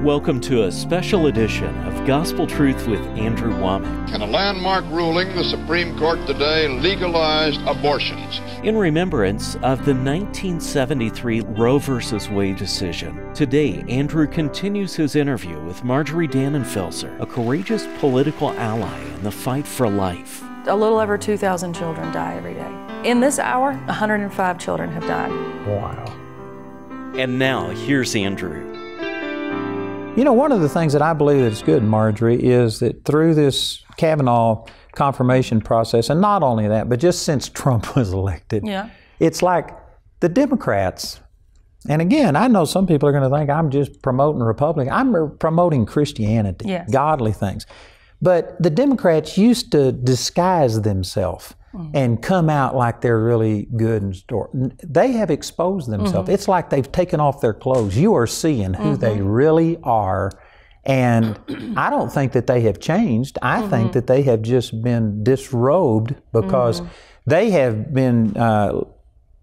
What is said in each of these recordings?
Welcome to a special edition of Gospel Truth with Andrew Wommack. In a landmark ruling, the Supreme Court today legalized abortions. In remembrance of the 1973 Roe v. Wade decision, today Andrew continues his interview with Marjorie Dannenfelser, a courageous political ally in the fight for life. A little over 2,000 children die every day. In this hour, 105 children have died. Wow. And now, here's Andrew. You know, one of the things that I believe that's good, Marjorie, is that through this Kavanaugh confirmation process, and not only that, but just since Trump was elected, it's like the Democrats, and again, I know some people are going to think I'm just promoting Republican. I'm promoting Christianity, godly things. But the Democrats used to disguise themselves and come out like they're really good and store. They have exposed themselves. It's like they've taken off their clothes. You are seeing who they really are. And I don't think that they have changed. I think that they have just been disrobed because they have been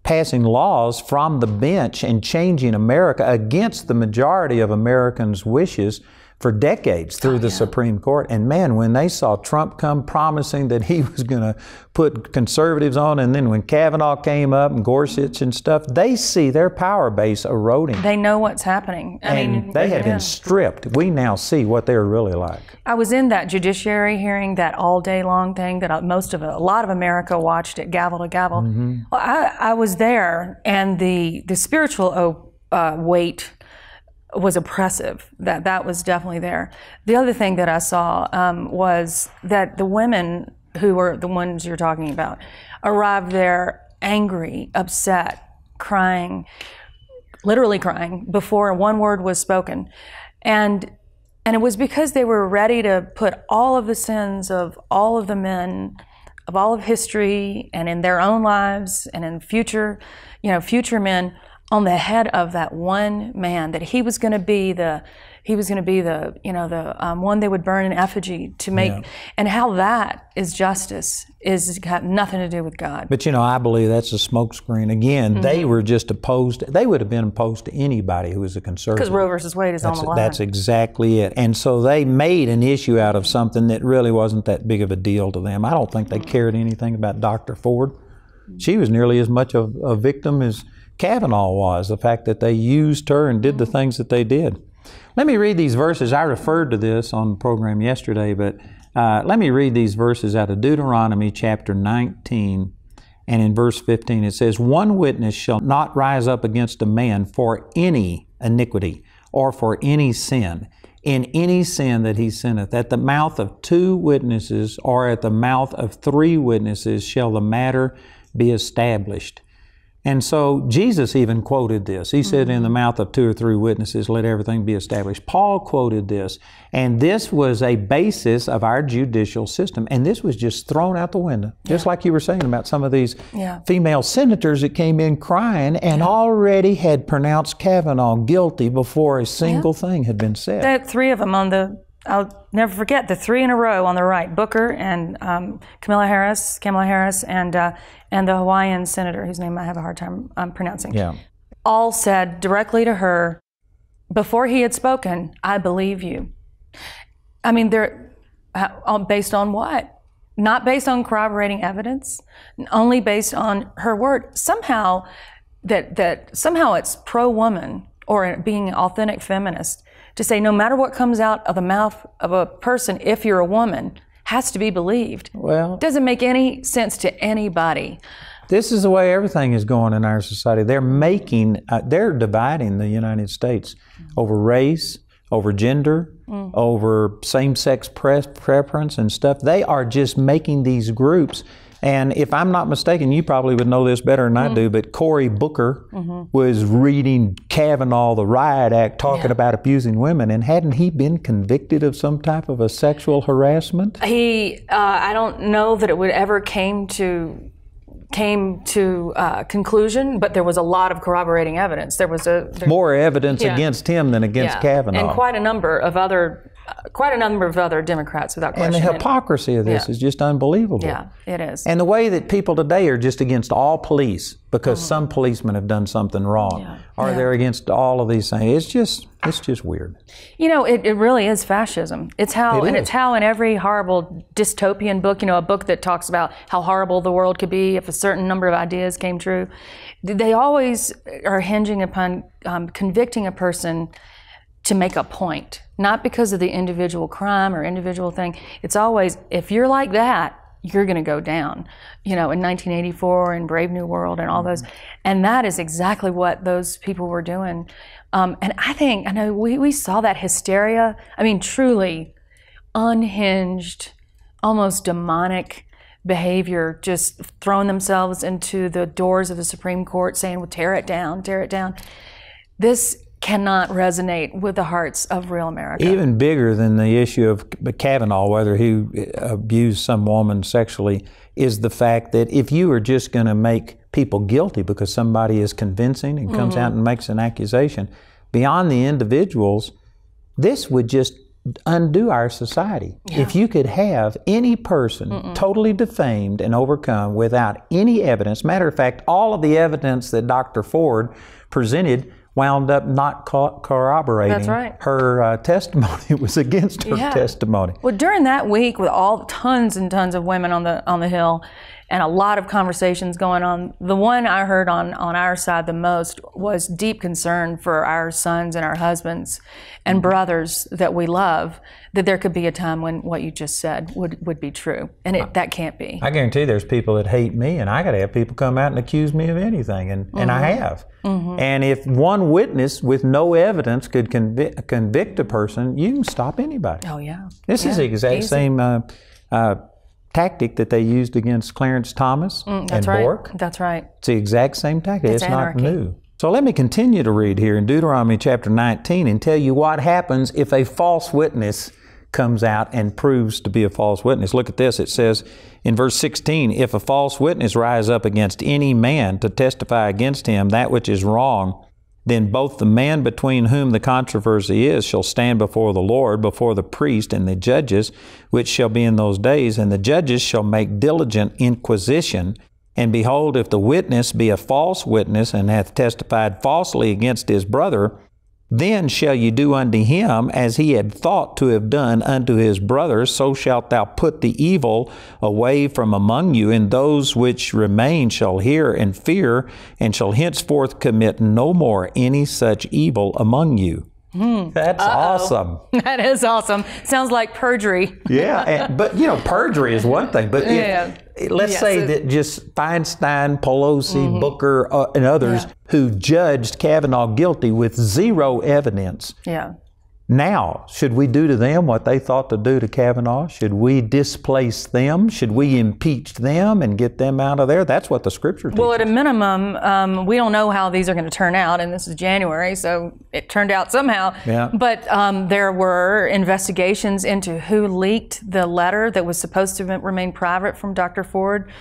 passing laws from the bench and changing America against the majority of Americans' wishes for decades through the Supreme Court. And man, when they saw Trump come promising that he was going to put conservatives on, and then when Kavanaugh came up and Gorsuch and stuff, they see their power base eroding. They know what's happening. I mean, they have been stripped. We now see what they're really like. I was in that judiciary hearing, that all day long thing that a lot of America watched it gavel to gavel. Well, I was there, and the spiritual weight was oppressive. That was definitely there. The other thing that I saw was that the women who were the ones you're talking about arrived there angry, upset, crying, literally crying before one word was spoken. And it was because they were ready to put all of the sins of all of the men of all of history and in their own lives and in future men on the head of that one man, that he was going to be the one they would burn in effigy to make, and how that is justice is got nothing to do with God. But I believe that's a smokescreen. Again, they were just opposed. They would have been opposed to anybody who was a conservative. Because Roe versus Wade is on the line. That's exactly it. And so they made an issue out of something that really wasn't that big of a deal to them. I don't think they cared anything about Dr. Ford. She was nearly as much of a victim as Kavanaugh was, the fact that they used her and did the things that they did. Let me read these verses. I referred to this on the program yesterday, but let me read these verses out of Deuteronomy chapter 19, and in verse 15 it says, "One witness shall not rise up against a man for any iniquity or for any sin, in any sin that he sinneth. At the mouth of 2 witnesses or at the mouth of 3 witnesses shall the matter be established." And so Jesus even quoted this. He said, in the mouth of 2 or 3 witnesses, let everything be established. Paul quoted this. And this was a basis of our judicial system. And this was just thrown out the window. Just like you were saying about some of these female senators that came in crying and already had pronounced Kavanaugh guilty before a single thing had been said. There are 3 of them I'll never forget the 3 in a row on the right: Booker and Kamala Harris, and the Hawaiian senator whose name I have a hard time pronouncing. All said directly to her, before he had spoken, "I believe you." I mean, they're based on what? Not based on corroborating evidence, only based on her word. Somehow, somehow it's pro-woman or being an authentic feminist to say no matter what comes out of the mouth of a person, if you're a woman, has to be believed. Well, it doesn't make any sense to anybody. This is the way everything is going in our society. They're dividing the United States over race, over gender, over same-sex preference and stuff. They are just making these groups. And if I'm not mistaken, you probably would know this better than I do, but Cory Booker was reading Kavanaugh, the Riot Act, talking about abusing women. And hadn't he been convicted of some type of a sexual harassment? I don't know that it would ever came to conclusion, but there was a lot of corroborating evidence. There was more evidence against him than against Kavanaugh. And quite a number of other quite a number of other Democrats, without question. And the hypocrisy of this is just unbelievable. Yeah, it is. And the way that people today are just against all police because some policemen have done something wrong, or they're against all of these things. It's just weird. You know, it really is fascism. It's how in every horrible dystopian book, you know, a book that talks about how horrible the world could be if a certain number of ideas came true, they always are hinging upon convicting a person to make a point, not because of the individual crime or individual thing. It's always, if you're like that, you're going to go down. You know, in 1984 and Brave New World and all those. And that is exactly what those people were doing. And I know we saw that hysteria. I mean, truly unhinged, almost demonic behavior, just throwing themselves into the doors of the Supreme Court saying, well, tear it down, tear it down. This cannot resonate with the hearts of real America. Even bigger than the issue of Kavanaugh, whether he abused some woman sexually, is the fact that if you are just going to make people guilty because somebody is convincing and comes out and makes an accusation, beyond the individuals, this would just undo our society. Yeah. If you could have any person totally defamed and overcome without any evidence, matter of fact, all of the evidence that Dr. Ford presented wound up not corroborating her testimony. It was against her testimony. Well, during that week, with all tons and tons of women on the Hill, and a lot of conversations going on, the one I heard on our side the most was deep concern for our sons and our husbands and brothers that we love, that there could be a time when what you just said would be true. And that can't be. I guarantee there's people that hate me, and I got to have people come out and accuse me of anything, and I have. And if one witness with no evidence could convict a person, you can stop anybody. Oh, yeah. This is the exact same tactic that they used against Clarence Thomas and Bork. That's right. It's the exact same tactic. It's anarchy. Not new. So let me continue to read here in Deuteronomy chapter 19 and tell you what happens if a false witness comes out and proves to be a false witness. Look at this. It says in verse 16, if a false witness rise up against any man to testify against him that which is wrong, then both the man between whom the controversy is shall stand before the Lord, before the priest and the judges, which shall be in those days, and the judges shall make diligent inquisition. And behold, if the witness be a false witness, and hath testified falsely against his brother, then shall you do unto him as he had thought to have done unto his brother, so shalt thou put the evil away from among you, and those which remain shall hear and fear, and shall henceforth commit no more any such evil among you. That's awesome. That is awesome. Sounds like perjury. Yeah, but you know, perjury is one thing, but let's say that just Feinstein, Pelosi, Booker, and others who judged Kavanaugh guilty with zero evidence. Yeah. Now, should we do to them what they thought to do to Kavanaugh? Should we displace them? Should we impeach them and get them out of there? That's what the Scripture teaches. Well, at a minimum, we don't know how these are going to turn out, and this is January, so it turned out somehow. Yeah. But there were investigations into who leaked the letter that was supposed to remain private from Dr. Ford.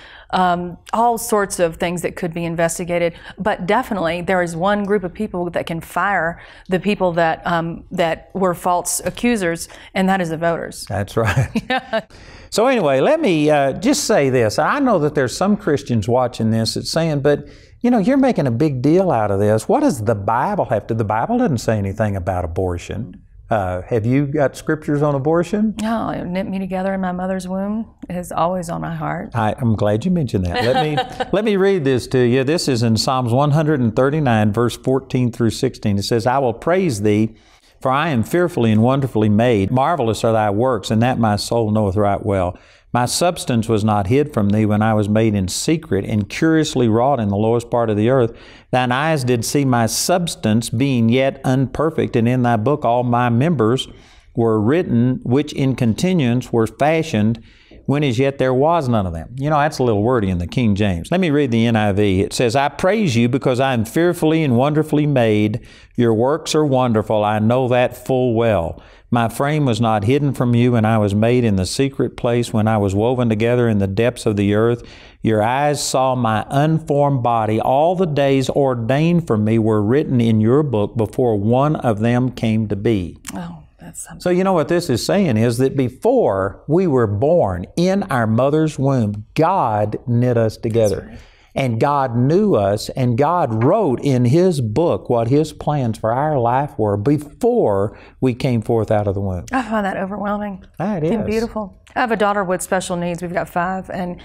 All sorts of things that could be investigated, but definitely there is one group of people that can fire the people that that were false accusers, and that is the voters. That's right. So anyway, let me just say this. I know that there's some Christians watching this that's saying, but you know, you're making a big deal out of this. What does the Bible have to? The Bible doesn't say anything about abortion. Have you got scriptures on abortion? No, it knit me together in my mother's womb. It is always on my heart. I'm glad you mentioned that. Let me read this to you. This is in Psalms 139, verse 14 through 16. It says, I will praise thee, for I am fearfully and wonderfully made. Marvelous are thy works, and that my soul knoweth right well. My substance was not hid from thee when I was made in secret and curiously wrought in the lowest part of the earth. Thine eyes did see my substance being yet unperfect, and in thy book all my members were written, which in continuance were fashioned, when as yet there was none of them. You know, that's a little wordy in the King James. Let me read the NIV. It says, I praise you because I am fearfully and wonderfully made. Your works are wonderful. I know that full well. My frame was not hidden from you when I was made in the secret place, when I was woven together in the depths of the earth. Your eyes saw my unformed body. All the days ordained for me were written in your book before one of them came to be. Oh. That's something. So you know what this is saying is that before we were born in our mother's womb, God knit us together. Right. And God knew us, and God wrote in His book what His plans for our life were before we came forth out of the womb. I find that overwhelming. That is. It's beautiful. I have a daughter with special needs. We've got 5, and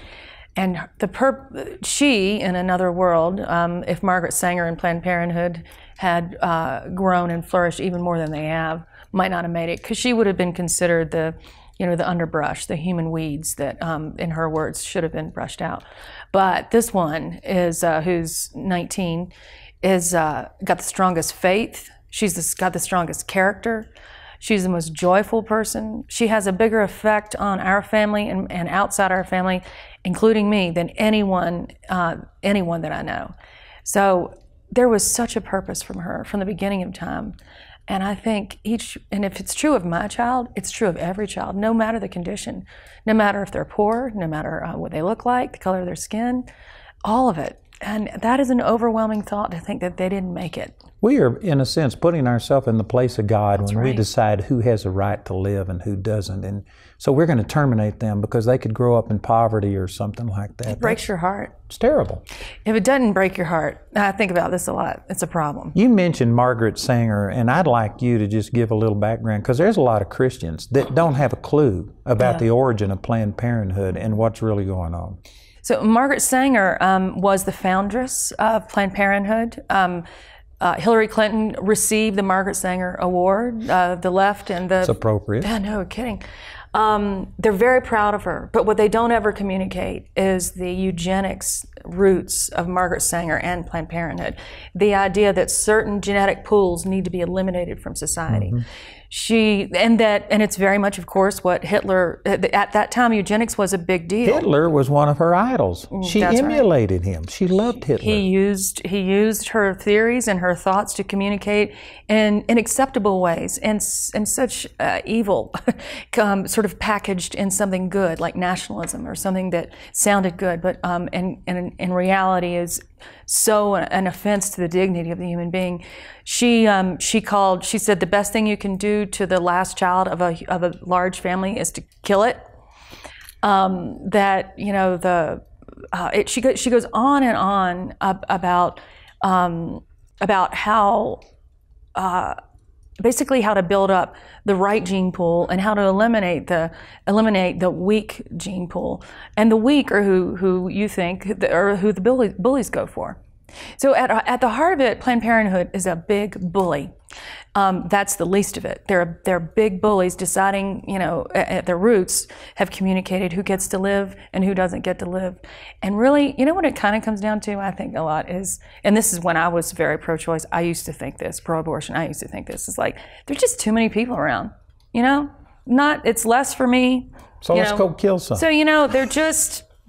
she, in another world, if Margaret Sanger and Planned Parenthood had grown and flourished even more than they have, might not have made it, because she would have been considered the underbrush, the human weeds that, in her words, should have been brushed out. But this one is, who's 19, is got the strongest faith. She's got the strongest character. She's the most joyful person. She has a bigger effect on our family and outside our family, including me, than anyone that I know. So there was such a purpose from her from the beginning of time. And I think and if it's true of my child, it's true of every child, no matter the condition, no matter if they're poor, no matter what they look like, the color of their skin, all of it. And that is an overwhelming thought, to think that they didn't make it. We are, in a sense, putting ourselves in the place of God when we right. decide who has a right to live and who doesn't. And so we're going to terminate them because they could grow up in poverty or something like that. It breaks your heart. It's terrible. If it doesn't break your heart, I think about this a lot, it's a problem. You mentioned Margaret Sanger, and I'd like you to just give a little background, because there's a lot of Christians that don't have a clue about the origin of Planned Parenthood and what's really going on. So Margaret Sanger was the foundress of Planned Parenthood. Hillary Clinton received the Margaret Sanger Award. The left and the... It's appropriate. Yeah, no kidding. They're very proud of her, but what they don't ever communicate is the eugenics roots of Margaret Sanger and Planned Parenthood. The idea that certain genetic pools need to be eliminated from society. And it's very much, of course, what Hitler, at that time, eugenics was a big deal. Hitler was one of her idols. She emulated him. She loved Hitler. He used her theories and her thoughts to communicate in acceptable ways, and such evil, sort of packaged in something good, like nationalism or something that sounded good, but in reality is so an offense to the dignity of the human being. She said the best thing you can do to the last child of a large family is to kill it. She goes on and on about how basically how to build up the right gene pool and how to eliminate the weak gene pool. And the weak are who you think, or who the bullies go for. So at the heart of it, Planned Parenthood is a big bully. That's the least of it. They're big bullies deciding, at their roots, have communicated who gets to live and who doesn't get to live. And really, what it kind of comes down to, I think a lot is, and this is when I was very pro-choice, I used to think this, pro-abortion, I used to think this, is like, there's just too many people around, it's less for me. So let's go kill some. So,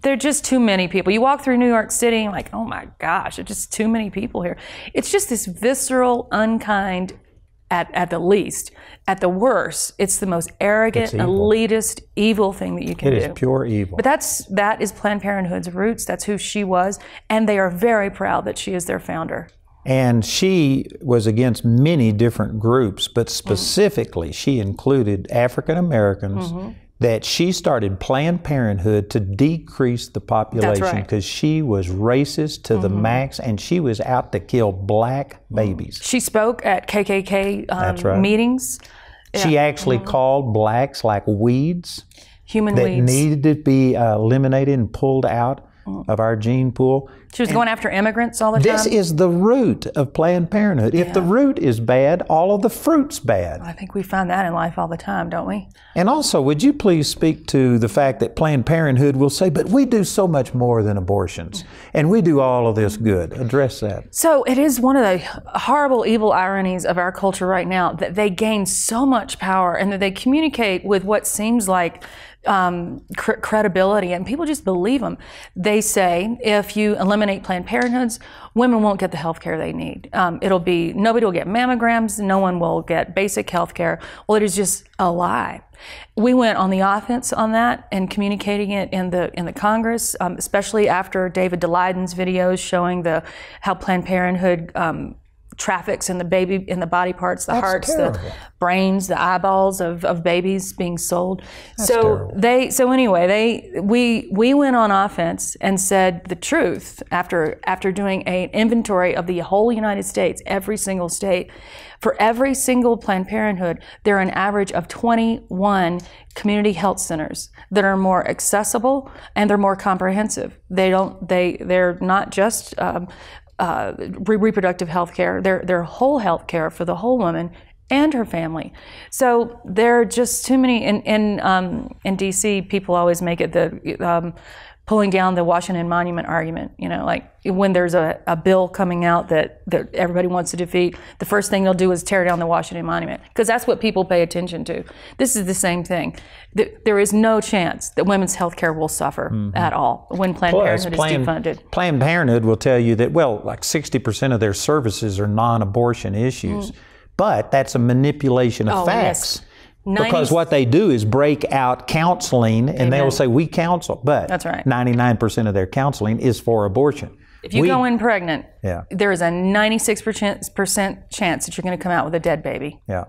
they're just too many people. You walk through New York City and like, oh my gosh, there's just too many people here. It's just this visceral, unkind, at the least. At the worst, it's the most arrogant, elitist, evil thing that you can do. It is pure evil. But that is Planned Parenthood's roots. That's who she was. And they are very proud that she is their founder. And she was against many different groups, but specifically she included African Americans, that she started Planned Parenthood to decrease the population because she was racist to the max, and she was out to kill black babies. She spoke at KKK meetings. She actually called blacks like weeds. Human that weeds. Needed to be eliminated and pulled out of our gene pool. She was going after immigrants all the time. This is the root of Planned Parenthood. If the root is bad, all of the fruit's bad. I think we find that in life all the time, don't we? And also, would you please speak to the fact that Planned Parenthood will say, but we do so much more than abortions, and we do all of this good. Address that. So it is one of the horrible, evil ironies of our culture right now that they gain so much power and that they communicate with what seems like credibility, and people just believe them. They say if you eliminate Planned Parenthoods, women won't get the health care they need. Nobody will get mammograms, no one will get basic health care. Well, it is just a lie. We went on the offense on that and communicating it in the Congress, especially after David Daleidon's videos showing how Planned Parenthood traffics in the baby, in the body parts, the hearts, terrible. the brains, the eyeballs of babies being sold. That's So terrible. we went on offense and said the truth after doing an inventory of the whole United States, every single state. For every single Planned Parenthood, there are an average of 21 community health centers that are more accessible and they're more comprehensive. They're not just reproductive health care, they're whole health care for the whole woman and her family. So there are just too many. In DC, people always make it the pulling down the Washington Monument argument. You know, like when there's a bill coming out that everybody wants to defeat, the first thing they'll do is tear down the Washington Monument, because that's what people pay attention to. This is the same thing. There is no chance that women's health care will suffer at all when Planned Parenthood is defunded. Planned Parenthood will tell you that, well, like 60% of their services are non-abortion issues. But that's a manipulation of facts. Yes. Because what they do is break out counseling, and they will say, we counsel. But that's right. 99% of their counseling is for abortion. If you go in pregnant, Yeah. there is a 96% chance that you're going to come out with a dead baby. Yeah.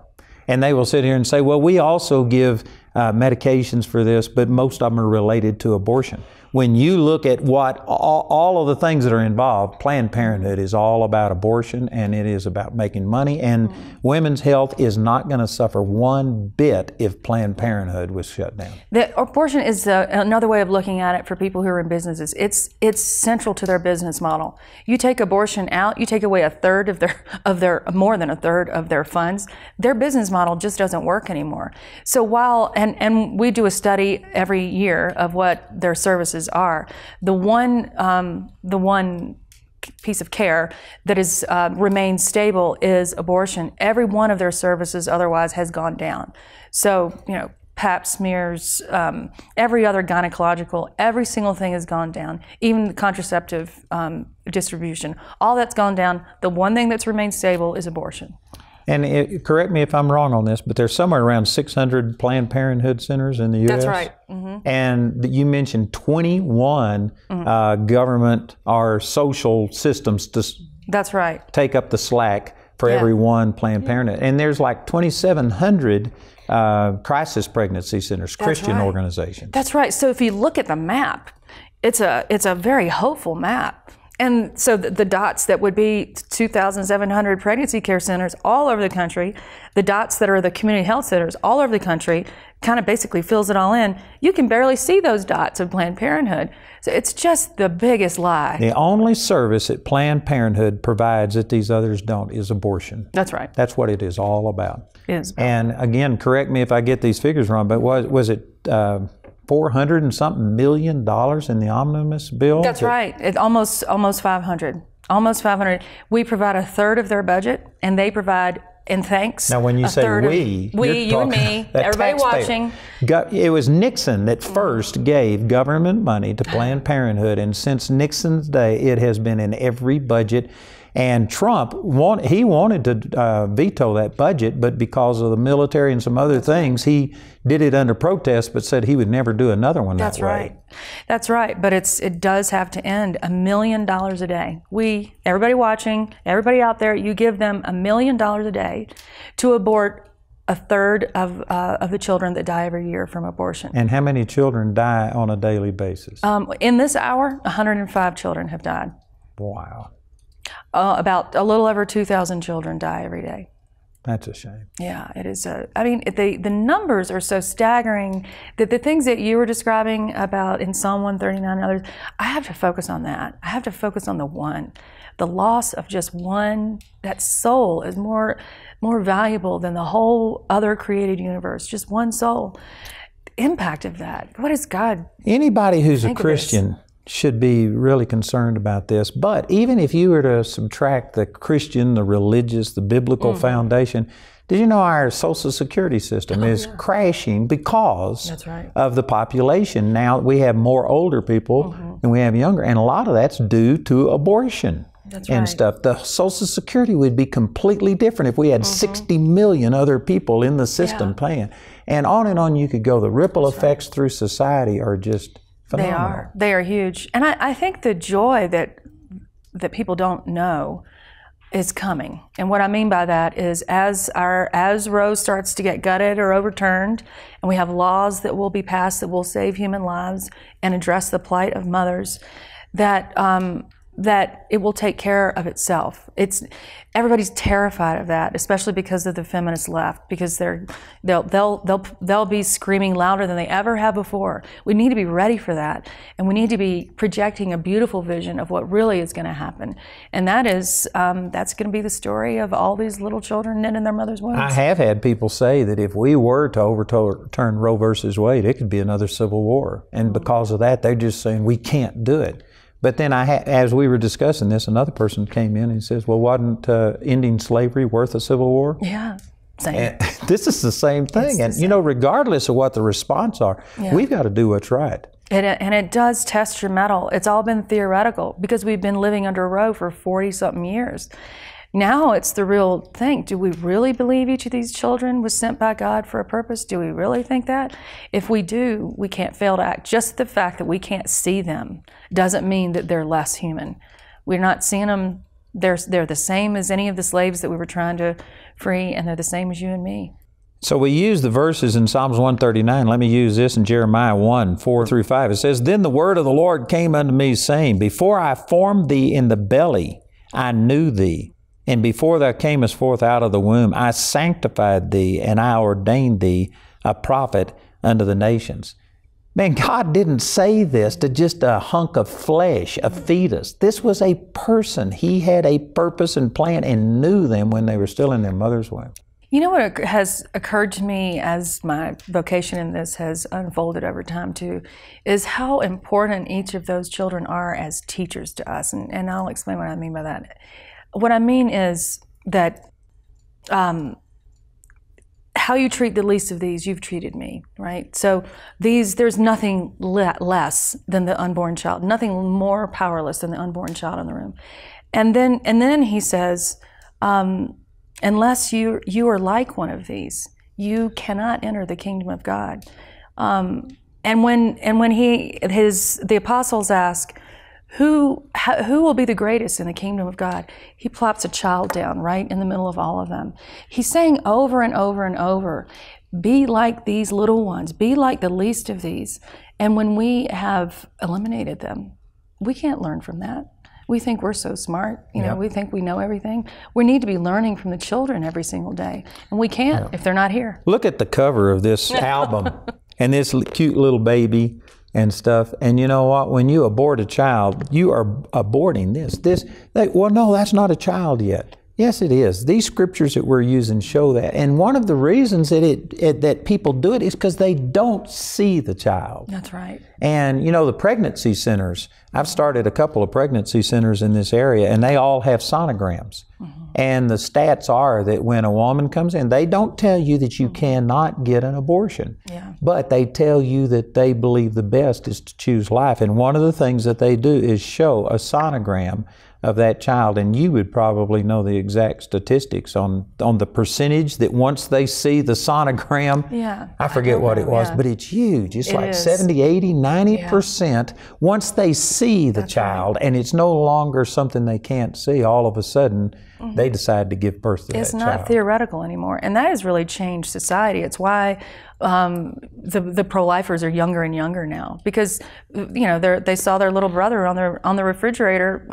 And they will sit here and say, well, we also give medications for this, but most of them are related to abortion. When you look at what all of the things that are involved, Planned Parenthood is all about abortion, and it is about making money, and women's health is not going to suffer one bit if Planned Parenthood was shut down. The abortion is another way of looking at it for people who are in businesses. It's central to their business model. You take abortion out, you take away a third of their more than a third of their funds. Their business model just doesn't work anymore. So while and we do a study every year of what their services are. The one piece of care that is remained stable is abortion. Every one of their services otherwise has gone down. So, you know, Pap smears, every other gynecological, every single thing has gone down. Even the contraceptive distribution, all that's gone down. The one thing that's remained stable is abortion. And correct me if I'm wrong on this, but there's somewhere around 600 Planned Parenthood centers in the U.S. That's right. And you mentioned 21 government or social systems to That's right. take up the slack for every one Planned Parenthood. And there's like 2,700 crisis pregnancy centers, Christian organizations. That's right. So if you look at the map, it's a very hopeful map. And so the dots that would be 2,700 pregnancy care centers all over the country, the dots that are the community health centers all over the country, kind of basically fills it all in. You can barely see those dots of Planned Parenthood. So it's just the biggest lie. The only service that Planned Parenthood provides that these others don't is abortion. That's right. That's what it is all about. It is. And again, correct me if I get these figures wrong, but was it 400 and something million dollars in the omnibus bill? That's right. It's almost 500. Almost 500. We provide a third of their budget, and they provide, in thanks. Now, when you say we, you and me, everybody watching. It was Nixon that first gave government money to Planned Parenthood, and since Nixon's day, it has been in every budget. And Trump, he wanted to veto that budget, but because of the military and some other things, he did it under protest, but said he would never do another one that way. That's right. That's right. But it does have to end. $1 million a day. Everybody watching, everybody out there, you give them $1 million a day to abort a third of the children that die every year from abortion. And how many children die on a daily basis? In this hour, 105 children have died. Wow. About a little over 2,000 children die every day. That's a shame. Yeah, it is. I mean, the numbers are so staggering that the things that you were describing about in Psalm 139 and others, I have to focus on that. I have to focus on the one. The loss of just one, that soul is more valuable than the whole other created universe. Just one soul. The impact of that. What is God? Anybody who's a Christian should be really concerned about this. But even if you were to subtract the Christian, the religious, the biblical foundation, did you know our Social Security system is crashing because of the population? Now we have more older people than we have younger, and a lot of that's due to abortion. And stuff. The Social Security would be completely different if we had 60 million other people in the system paying. And on you could go. The ripple effects through society are just phenomenal. They are huge. And I think the joy that people don't know is coming. And what I mean by that is as Roe starts to get gutted or overturned, and we have laws that will be passed that will save human lives and address the plight of mothers, that it will take care of itself. Everybody's terrified of that, especially because of the feminist left, because they'll be screaming louder than they ever have before. We need to be ready for that, and we need to be projecting a beautiful vision of what really is going to happen, and that's going to be the story of all these little children knit in their mother's wombs. I have had people say that if we were to overturn Roe versus Wade, it could be another civil war, and because of that, they're just saying we can't do it. But then as we were discussing this, another person came in and says, well, wasn't ending slavery worth a civil war? Yeah, same. This is the same thing. And, you know, regardless of what the response are, we've got to do what's right. And it does test your mettle. It's all been theoretical because we've been living under Roe for 40-something years. Now it's the real thing. Do we really believe each of these children was sent by God for a purpose? Do we really think that? If we do, we can't fail to act. Just the fact that we can't see them doesn't mean that they're less human. We're not seeing them. They're the same as any of the slaves that we were trying to free, and they're the same as you and me. So we use the verses in Psalms 139. Let me use this in Jeremiah 1, 4 through 5. It says, Then the word of the Lord came unto me, saying, Before I formed thee in the belly, I knew thee. And before thou camest forth out of the womb, I sanctified thee, and I ordained thee a prophet unto the nations. Man, God didn't say this to just a hunk of flesh, a fetus. This was a person. He had a purpose and plan and knew them when they were still in their mother's womb. You know what has occurred to me as my vocation in this has unfolded over time too, is how important each of those children are as teachers to us. And I'll explain what I mean by that. What I mean is that how you treat the least of these, you've treated me, right? So there's nothing less than the unborn child, nothing more powerless than the unborn child in the room. And then he says, unless you are like one of these, you cannot enter the kingdom of God. And when the apostles ask, who will be the greatest in the kingdom of God? He plops a child down right in the middle of all of them. He's saying over and over and over, be like these little ones, be like the least of these. And when we have eliminated them, we can't learn from that. We think we're so smart, you know, we think we know everything. We need to be learning from the children every single day, and we can't if they're not here. Look at the cover of this album and this cute little baby and stuff. And you know what? When you abort a child, you are aborting this. Well, no, that's not a child yet. Yes, it is. These scriptures that we're using show that. And one of the reasons that people do it is because they don't see the child. That's right. And, you know, the pregnancy centers, I've started a couple of pregnancy centers in this area, and they all have sonograms. Mm-hmm. And the stats are that when a woman comes in, they don't tell you that you cannot get an abortion. Yeah. But they tell you that they believe the best is to choose life. And one of the things that they do is show a sonogram of that child, and you would probably know the exact statistics on the percentage that once they see the sonogram, I forget what it was, but it's huge. It's like 70, 80, 90% once they see the child, and it's no longer something they can't see. All of a sudden, they decide to give birth to that child. It's not theoretical anymore, and that has really changed society. It's why the pro-lifers are younger and younger now, because you know they saw their little brother on the refrigerator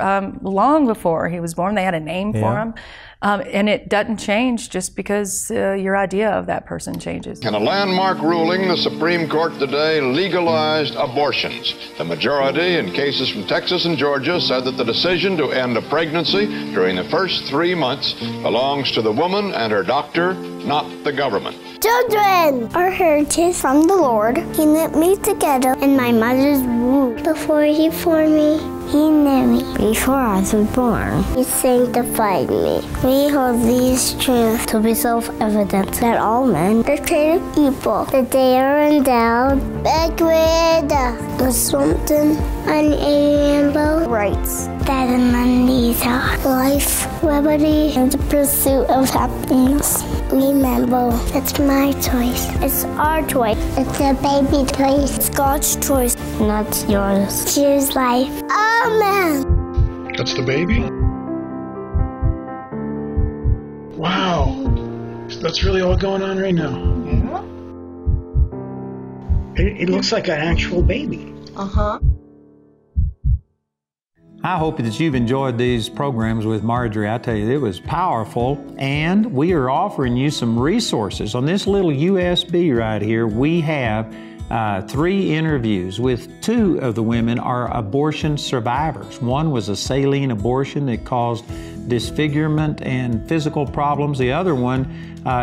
long before he was born. They had a name for him, and it doesn't change just because your idea of that person changes. In a landmark ruling, the Supreme Court today legalized abortions. The majority in cases from Texas and Georgia said that the decision to end a pregnancy during the first 3 months belongs to the woman and her doctor, not the government. Children are heritage from the Lord. He knit me together in my mother's womb. Before He formed me, He knew me. Before I was born, He sanctified me. We hold these truths to be self-evident that all men are created equal, that they are endowed with something unalienable rights, that among these are life, liberty, and the pursuit of happiness. Remember, it's my choice. It's our choice. It's the baby's choice. It's God's choice, not yours. Choose life. Amen. That's the baby? Wow. That's really all going on right now. Yeah. It looks like an actual baby. Uh-huh. I hope that you've enjoyed these programs with Marjorie. I tell you, it was powerful, and we are offering you some resources. On this little USB right here, we have 3 interviews with 2 of the women are abortion survivors. One was a saline abortion that caused disfigurement and physical problems. The other one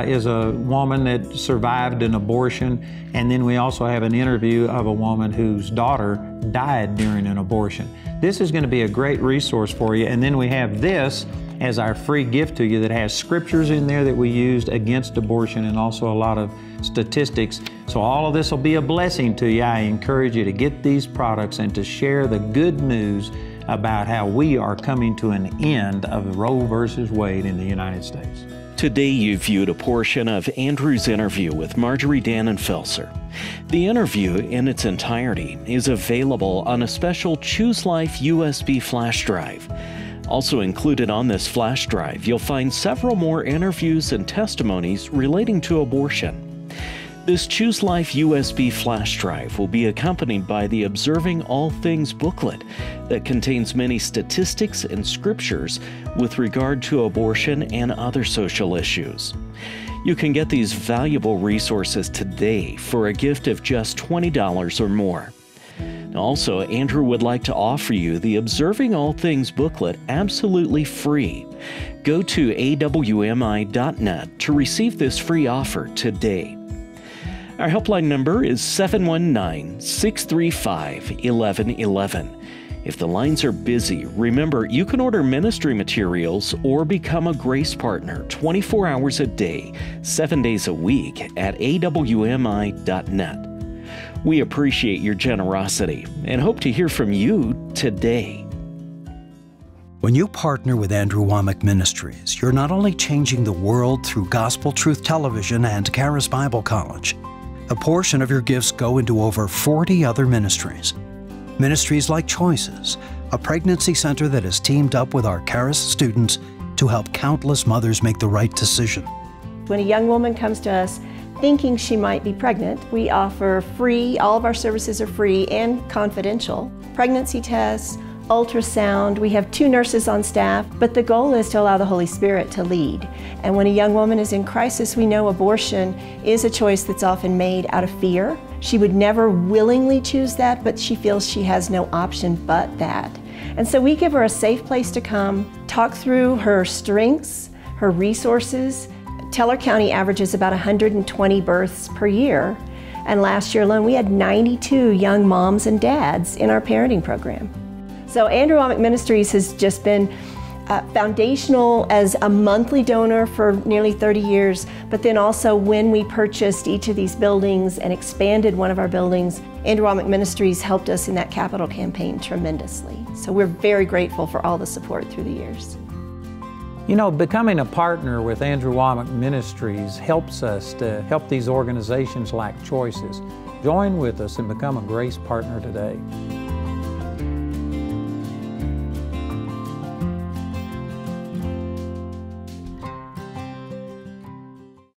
is a woman that survived an abortion. And then we also have an interview of a woman whose daughter died during an abortion. This is going to be a great resource for you. And then we have this as our free gift to you that has scriptures in there that we used against abortion and also a lot of statistics. So all of this will be a blessing to you. I encourage you to get these products and to share the good news about how we are coming to an end of Roe versus Wade in the United States. Today you viewed a portion of Andrew's interview with Marjorie Dannenfelser. The interview in its entirety is available on a special Choose Life USB flash drive. Also included on this flash drive, you'll find several more interviews and testimonies relating to abortion. This Choose Life USB flash drive will be accompanied by the Observing All Things booklet that contains many statistics and scriptures with regard to abortion and other social issues. You can get these valuable resources today for a gift of just $20 or more. Also, Andrew would like to offer you the Observing All Things booklet absolutely free. Go to awmi.net to receive this free offer today. Our helpline number is 719-635-1111. If the lines are busy, remember you can order ministry materials or become a grace partner 24 hours a day, 7 days a week at awmi.net. We appreciate your generosity and hope to hear from you today. When you partner with Andrew Wommack Ministries, you're not only changing the world through Gospel Truth Television and Charis Bible College. A portion of your gifts go into over 40 other ministries. Ministries like Choices, a pregnancy center that has teamed up with our Charis students to help countless mothers make the right decision. When a young woman comes to us thinking she might be pregnant, we offer free, all of our services are free and confidential. Pregnancy tests, ultrasound, we have 2 nurses on staff, but the goal is to allow the Holy Spirit to lead. And when a young woman is in crisis, we know abortion is a choice that's often made out of fear. She would never willingly choose that, but she feels she has no option but that. And so we give her a safe place to come, talk through her strengths, her resources. Teller County averages about 120 births per year. And last year alone, we had 92 young moms and dads in our parenting program. So Andrew Wommack Ministries has just been foundational as a monthly donor for nearly 30 years, but then also when we purchased each of these buildings and expanded one of our buildings, Andrew Wommack Ministries helped us in that capital campaign tremendously. So we're very grateful for all the support through the years. You know, becoming a partner with Andrew Wommack Ministries helps us to help these organizations like Choices. Join with us and become a grace partner today.